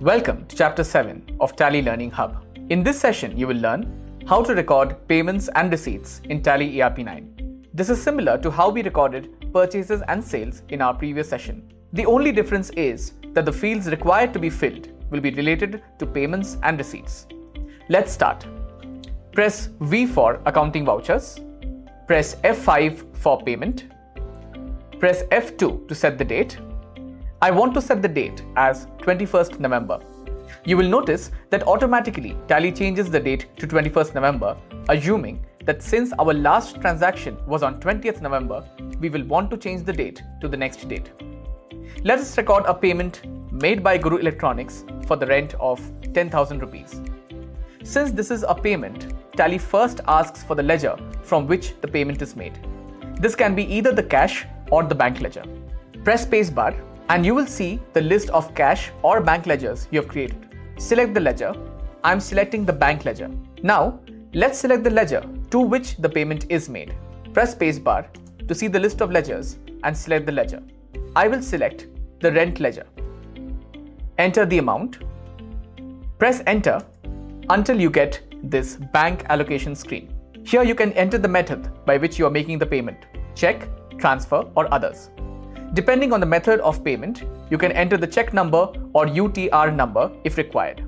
Welcome to Chapter 7 of Tally Learning Hub. In this session, you will learn how to record payments and receipts in Tally ERP 9. This is similar to how we recorded purchases and sales in our previous session. The only difference is that the fields required to be filled will be related to payments and receipts. Let's start. Press V for accounting vouchers. Press F5 for payment. Press F2 to set the date. I want to set the date as 21st November. You will notice that automatically Tally changes the date to 21st November, assuming that since our last transaction was on 20th November, we will want to change the date to the next date. Let us record a payment made by Guru Electronics for the rent of 10,000 rupees. Since this is a payment, Tally first asks for the ledger from which the payment is made. This can be either the cash or the bank ledger. Press spacebar and you will see the list of cash or bank ledgers you have created. Select the ledger. I am selecting the bank ledger. Now, let's select the ledger to which the payment is made. Press spacebar to see the list of ledgers and select the ledger. I will select the rent ledger. Enter the amount. Press enter until you get this bank allocation screen. Here you can enter the method by which you are making the payment: check, transfer, or others. Depending on the method of payment, you can enter the check number or UTR number if required.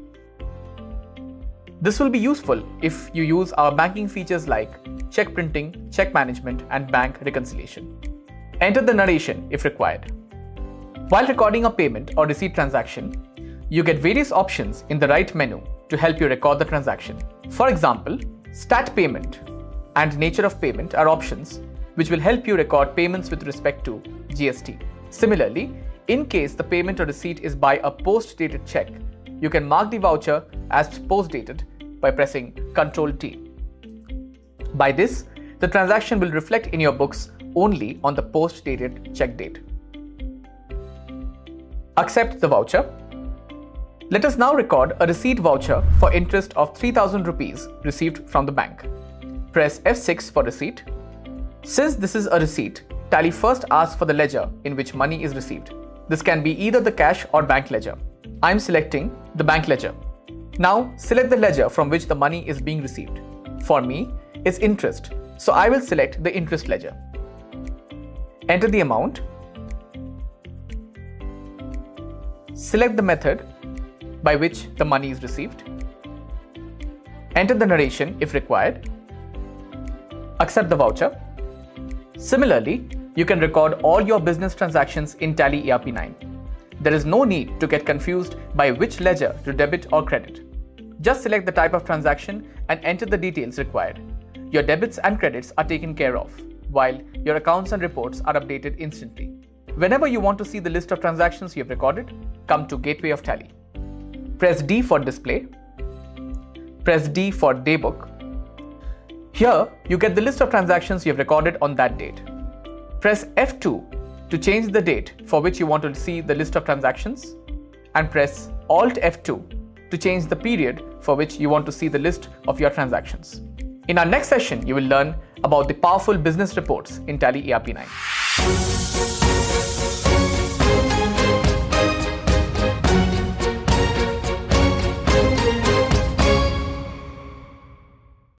This will be useful if you use our banking features like check printing, check management, and bank reconciliation. Enter the narration if required. While recording a payment or receipt transaction, you get various options in the right menu to help you record the transaction. For example, stat payment and nature of payment are options which will help you record payments with respect to GST. Similarly, in case the payment or receipt is by a post-dated check, you can mark the voucher as post-dated by pressing Ctrl T. By this, the transaction will reflect in your books only on the post-dated check date. Accept the voucher. Let us now record a receipt voucher for interest of 3,000 rupees received from the bank. Press F6 for receipt. Since this is a receipt, Tally first asks for the ledger in which money is received. This can be either the cash or bank ledger. I am selecting the bank ledger. Now select the ledger from which the money is being received. For me, it's interest, so I will select the interest ledger. Enter the amount. Select the method by which the money is received. Enter the narration if required. Accept the voucher. Similarly, you can record all your business transactions in Tally ERP 9. There is no need to get confused by which ledger to debit or credit. Just select the type of transaction and enter the details required. Your debits and credits are taken care of, while your accounts and reports are updated instantly. Whenever you want to see the list of transactions you have recorded, come to Gateway of Tally. Press D for Display. Press D for Daybook. Here, you get the list of transactions you have recorded on that date. Press F2 to change the date for which you want to see the list of transactions, and press Alt F2 to change the period for which you want to see the list of your transactions. In our next session, you will learn about the powerful business reports in Tally ERP 9.